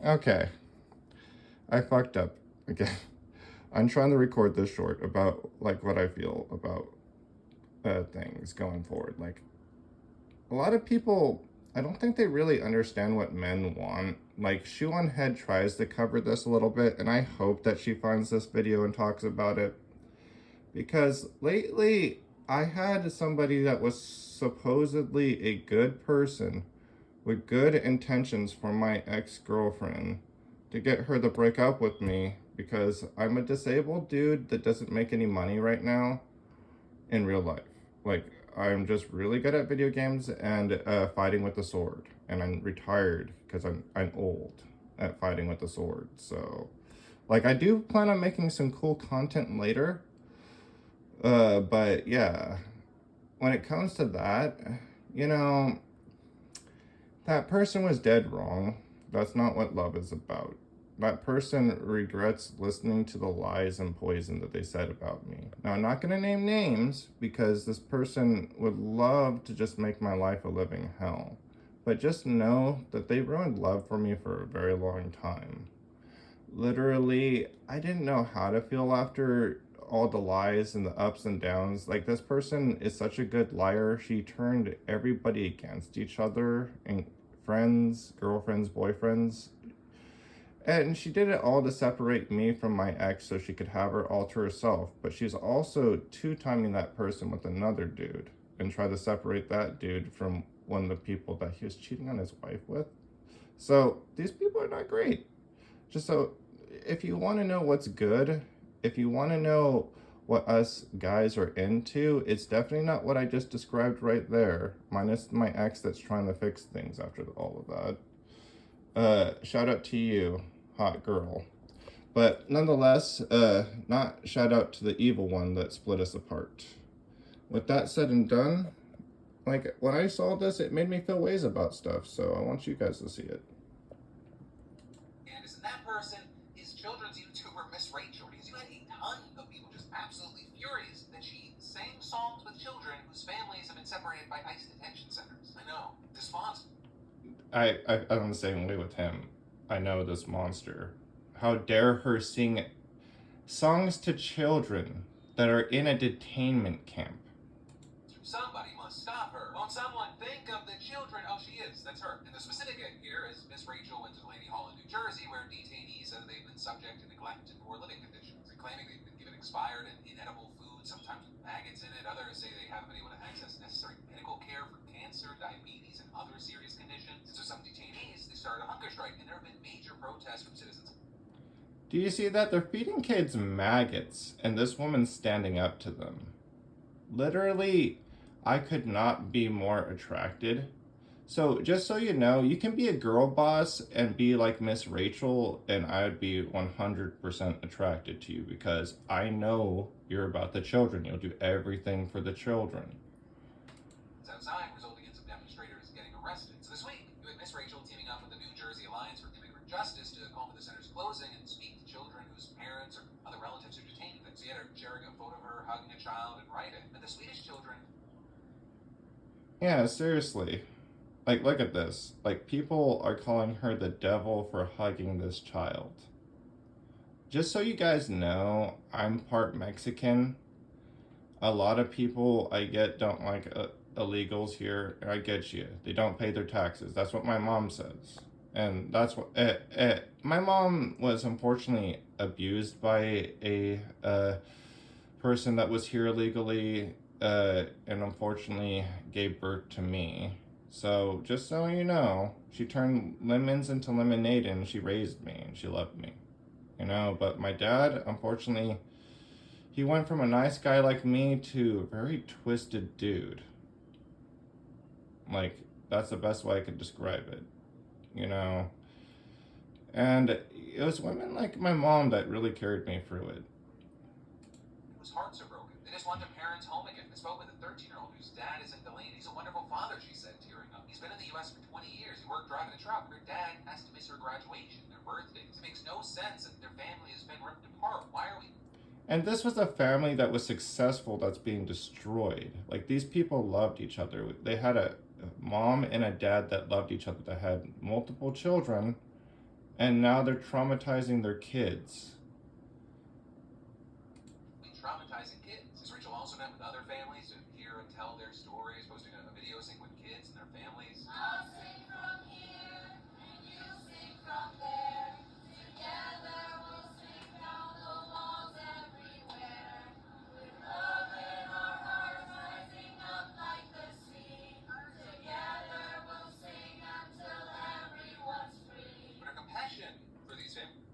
Okay, I fucked up again. I'm trying to record this short about like what I feel about things going forward. Like a lot of people, I don't think they really understand what men want. Like Shoe0nHead tries to cover this a little bit, and I hope that she finds this video and talks about it, because lately I had somebody that was supposedly a good person with good intentions for my ex-girlfriend to get her to break up with me because I'm a disabled dude that doesn't make any money right now in real life. Like, I'm just really good at video games and fighting with the sword, and I'm retired because I'm old at fighting with the sword. So, like, I do plan on making some cool content later. But yeah, when it comes to that, you know, that person was dead wrong. That's not what love is about. That person regrets listening to the lies and poison that they said about me. Now, I'm not going to name names because this person would love to just make my life a living hell. But just know that they ruined love for me for a very long time. Literally, I didn't know how to feel after all the lies and the ups and downs. Like, this person is such a good liar. She turned everybody against each other, and friends, girlfriends, boyfriends. And she did it all to separate me from my ex so she could have her all to herself. But she's also two-timing that person with another dude and try to separate that dude from one of the people that he was cheating on his wife with. So these people are not great. Just so, if you want to know what's good, if you want to know what us guys are into, it's definitely not what I just described right there, minus my ex that's trying to fix things after all of that. Shout out to you, hot girl. But nonetheless, not shout out to the evil one that split us apart. With that said and done, like, when I saw this, it made me feel ways about stuff, so I want you guys to see it. And isn't that person is children's YouTuber Miss Rachel? Because you had a ton of people just absolutely furious that she sang songs with children whose families have been separated by ICE detention centers. I know, this monster. I'm the same way with him. I know this monster. How dare her sing songs to children that are in a detainment camp? Somebody must stop her. Won't someone think of the children? Oh, she is. That's her. And the specific here is Miss Rachel went to Delaney Hall in New Jersey, where detainees said they've been subject to neglect and poor living conditions. They're claiming they've been given expired and inedible food, sometimes with maggots in it. Others say they haven't been able to access necessary medical care for cancer, diabetes, and other serious conditions. And so some detainees, they started a hunger strike, and there have been major protests from citizens. Do you see that? They're feeding kids maggots, and this woman's standing up to them. Literally, I could not be more attracted. So, just so you know, you can be a girl boss and be like Miss Rachel, and I would be 100% attracted to you because I know you're about the children. You'll do everything for the children. It's outside, resulting in some demonstrators getting arrested. So this week, you had Miss Rachel teaming up with the New Jersey Alliance for Immigrant Justice to call for the center's closing and speak to children whose parents or other relatives are detained. So you had her sharing a photo of her hugging a child and writing. And the Swedish children. Yeah, seriously. Like, look at this. Like, people are calling her the devil for hugging this child. Just so you guys know, I'm part Mexican. A lot of people I get don't like illegals here. I get you. They don't pay their taxes. That's what my mom says. And that's what my mom was unfortunately abused by a person that was here illegally, and unfortunately gave birth to me. So just so you know, she turned lemons into lemonade, and she raised me and she loved me. You know, but my dad, unfortunately, he went from a nice guy like me to a very twisted dude. Like, that's the best way I could describe it. You know? And it was women like my mom that really carried me through it. Whose hearts are broken. They just want their parents home again. I spoke with a 13-year-old whose dad is in Delaney. He's a wonderful father, she said, tearing up. He's been in the U.S. for 20 years. He worked driving a truck. Her dad has to miss her graduation, their birthdays. It makes no sense that their family has been ripped apart. Why are we... And this was a family that was successful that's being destroyed. Like, these people loved each other. They had a mom and a dad that loved each other, that had multiple children, And now they're traumatizing their kids. Traumatizing kids. Has Rachel also met with other families to hear and tell their stories, posting a video sync with kids and their families? I'll sing from here, and you sing from there. Together we'll sing down the walls everywhere. With love in our hearts rising up like the sea. Together we'll sing until everyone's free. But our compassion for these families.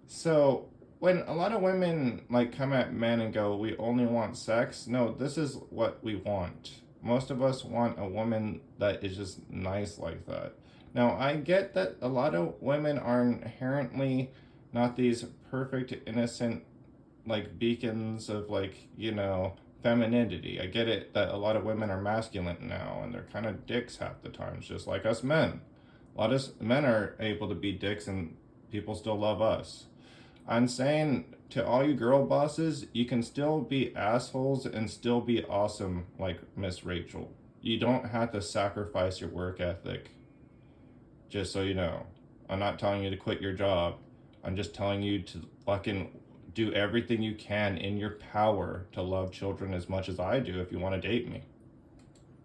So when a lot of women like come at men and go, we only want sex, no, this is what we want. Most of us want a woman that is just nice like that. Now, I get that a lot of women are inherently not these perfect, innocent, like beacons of like, femininity. I get it that a lot of women are masculine now and they're kind of dicks half the times, just like us men. A lot of men are able to be dicks and people still love us. I'm saying to all you girl bosses, you can still be assholes and still be awesome like Miss Rachel. You don't have to sacrifice your work ethic. Just so you know. I'm not telling you to quit your job. I'm just telling you to fucking do everything you can in your power to love children as much as I do if you want to date me.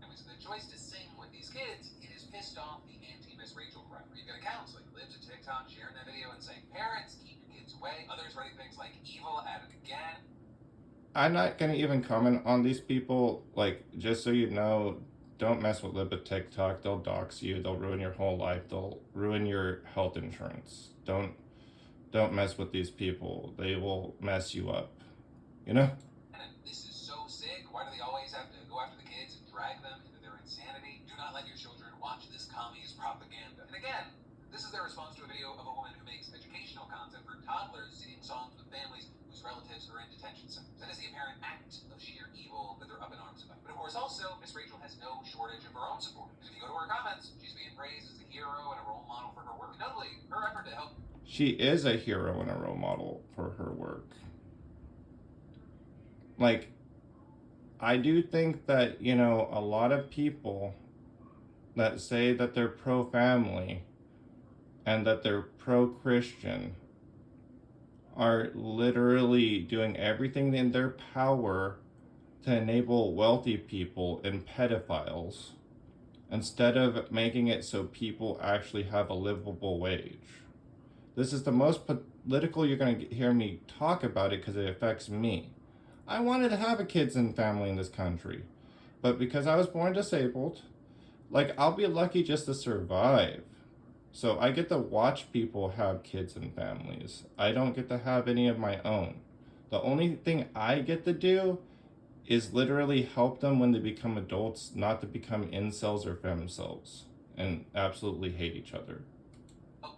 The choice to sing with these kids, it has pissed off the anti-Miss Rachel crowd. You've got accounts like Libs of TikTok sharing that video and saying, parents, keep your kids away. Others writing things like, evil at it again. I'm not going to even comment on these people. Like, just so you know, don't mess with Lib of TikTok. They'll dox you. They'll ruin your whole life. They'll ruin your health insurance. Don't mess with these people. They will mess you up. You know? And this is so sick. Why do they always have to go after the kids and drag them into their insanity? Do not let your children watch this communist propaganda. And again, this is their response to a video of a woman who makes educational content for toddlers singing songs with families whose relatives are in detention centers. That is the apparent act of sheer evil that they're up in arms about. But of course, also, Miss Rachel has no shortage of her own supporters. If you go to her comments, she's being praised as a hero and a role model for her work. Notably, her effort to help. She is a hero and a role model for her work. Like, I do think that, a lot of people that say that they're pro-family and that they're pro-Christian are literally doing everything in their power to enable wealthy people and pedophiles instead of making it so people actually have a livable wage. This is the most political you're going to hear me talk about it because it affects me. I wanted to have a kids and family in this country, but because I was born disabled, I'll be lucky just to survive. So I get to watch people have kids and families. I don't get to have any of my own. The only thing I get to do is literally help them when they become adults, not to become incels or femcells and absolutely hate each other.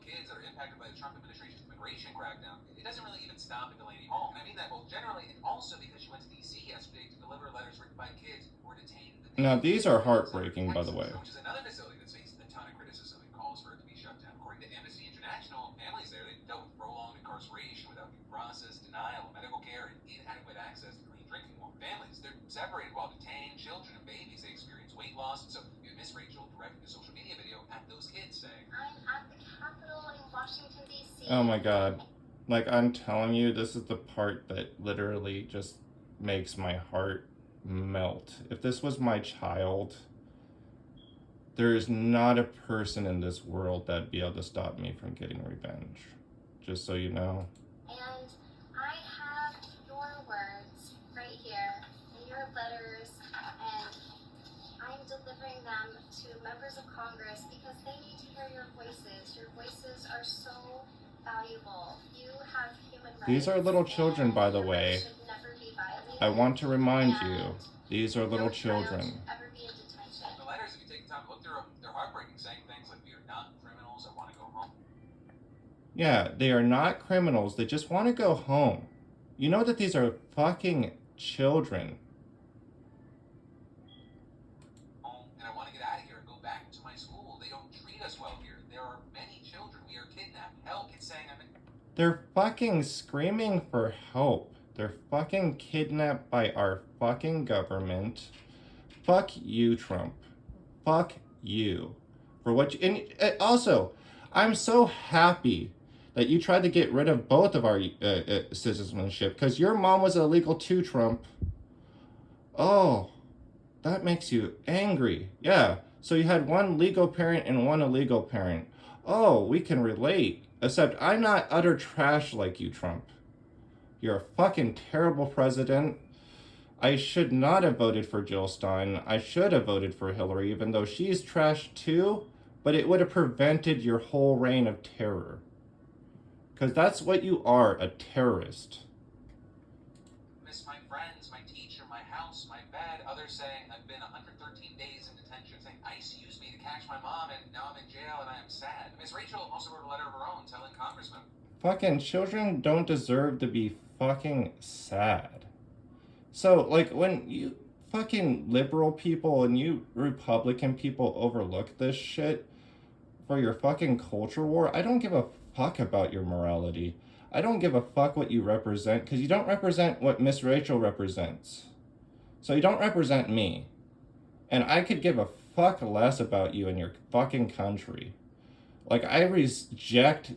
Kids that are impacted by the Trump administration's immigration crackdown. It doesn't really even stop at Delaney Hall. And I mean that both generally and also because she went to D.C. yesterday to deliver letters written by kids who were detained. Now these are heartbreaking, by the way. Which is another facility that's faced a ton of criticism and calls for it to be shut down. According to Amnesty International, families there, they dealt with prolonged incarceration without due process, denial of medical care, and inadequate access to clean drinking water. Families, they're separated while detained. Children and babies, they experience weight loss. And so Miss Rachel directed a social media video at those kids saying, I'm at the Capitol in Washington, D.C. Oh my God. I'm telling you, this is the part that literally just makes my heart melt. If this was my child, there is not a person in this world that'd be able to stop me from getting revenge. Just so you know. And I have your words right here in your letters, and I'm delivering them to members of Congress because they need to hear your voices. Your voices are so valuable. You have human rights. These are little children, by the way. Should never be violated. I want to remind you, these are little children. Ever be in detention. The letters, if you take time to look through them, they're heartbreaking, saying things like, we are not criminals, I want to go home. Yeah, they are not criminals. They just want to go home. You know that these are fucking children. And I want to get out of here and go back to my school. They don't treat us well here. There are many children. We are kidnapped. Help. It's saying I'm in. They're fucking screaming for help. They're fucking kidnapped by our fucking government. Fuck you, Trump. Fuck you. For what you... And also, I'm so happy that you tried to get rid of both of our citizenship because your mom was illegal too, Trump. Oh, that makes you angry. Yeah. So you had one legal parent and one illegal parent. Oh, we can relate. Except I'm not utter trash like you, Trump. You're a fucking terrible president. I should not have voted for Jill Stein. I should have voted for Hillary, even though she's trash too, but it would have prevented your whole reign of terror. Because that's what you are, a terrorist. Miss my friends, my teacher, my house, my bed. Others saying I've been 113 days in detention, saying ICE used me to catch my mom, and now I'm in jail and I am sad. Miss Rachel also wrote a letter of her own telling congressmen. Fucking children don't deserve to be fucking sad. So, like, when you fucking liberal people and you Republican people overlook this shit for your fucking culture war, I don't give a fuck about your morality. I don't give a fuck what you represent, because you don't represent what Miss Rachel represents. So you don't represent me. And I could give a fuck less about you and your fucking country. Like, I reject,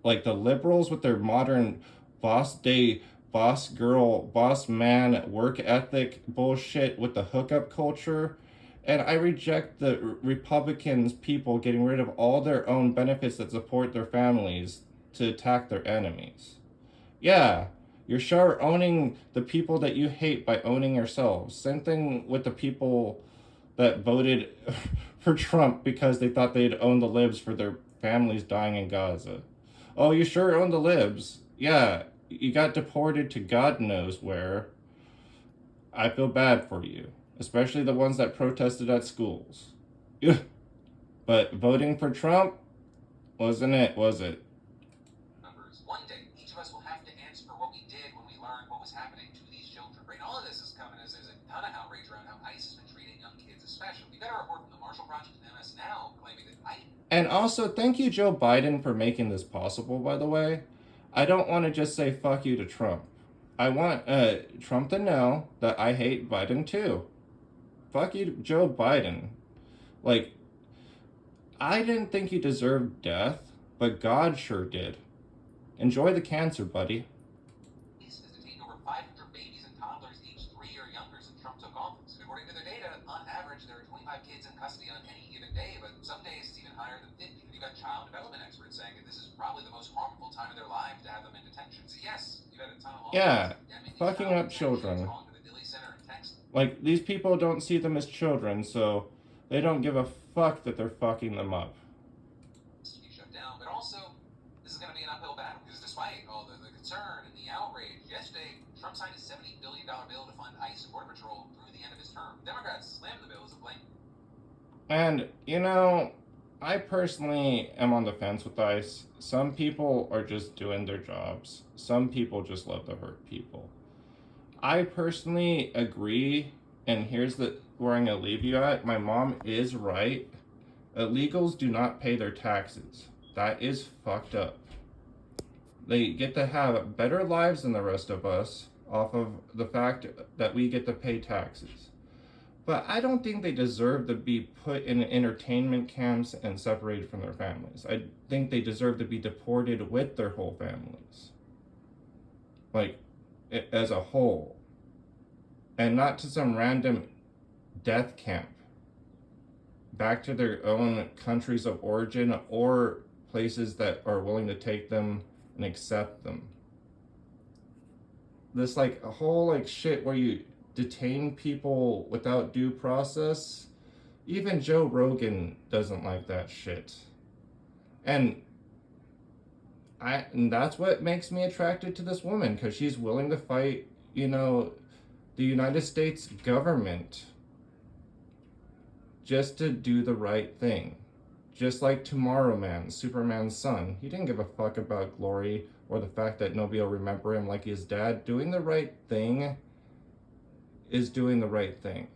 like, the liberals with their modern boss day, boss girl, boss man work ethic bullshit with the hookup culture. And I reject the Republicans people getting rid of all their own benefits that support their families to attack their enemies. Yeah, you're sure owning the people that you hate by owning yourselves. Same thing with the people that voted for Trump because they thought they'd own the libs for their families dying in Gaza. Oh, you sure own the libs. Yeah, you got deported to God knows where. I feel bad for you, especially the ones that protested at schools. But voting for Trump wasn't it, was it? Numbers. One day, each of us will have to answer for what we did when we learned what was happening to these children. Right? All of this is coming as there's a ton of outrage around how ICE has been treating young kids, especially. We got a report from the Marshall Project and MS Now claiming that ICE. And also, thank you, Joe Biden, for making this possible, by the way. I don't want to just say fuck you to Trump. I want Trump to know that I hate Biden too. Fuck you, Joe Biden. Like, I didn't think you deserved death, but God sure did. Enjoy the cancer, buddy. Has detained over 500 babies and toddlers aged 3 or younger since Trump took office. And according to their data, on average, there are 25 kids in custody on any given day, but some days it's even higher than 50. You've got child development experts saying that this is probably the most harmful time of their lives to have them in detention. So yes, you've had a ton of laws Yeah, condemning these fucking child up children. detections, calling for the Dilly Center in Texas. Like, these people don't see them as children, so they don't give a fuck that they're fucking them up. To be shut down, but also this is going to be an uphill battle because despite all the concern and the outrage, yesterday Trump signed a $70 billion bill to fund ICE and Border Patrol through the end of his term. Democrats slammed the bill as a blame. And, you know, I personally am on the fence with ICE. Some people are just doing their jobs. Some people just love to hurt people. I personally agree, and here's where I'm going to leave you at. My mom is right. Illegals do not pay their taxes. That is fucked up. They get to have better lives than the rest of us off of the fact that we get to pay taxes. But I don't think they deserve to be put in entertainment camps and separated from their families. I think they deserve to be deported with their whole families. Like, as a whole. And not to some random death camp. Back to their own countries of origin or places that are willing to take them and accept them. This, like, a whole, like, shit where you detain people without due process. Even Joe Rogan doesn't like that shit. And that's what makes me attracted to this woman, because she's willing to fight, you know, the United States government just to do the right thing. Just like Tomorrow Man, Superman's son. He didn't give a fuck about glory or the fact that nobody will remember him like his dad. Doing the right thing is doing the right thing.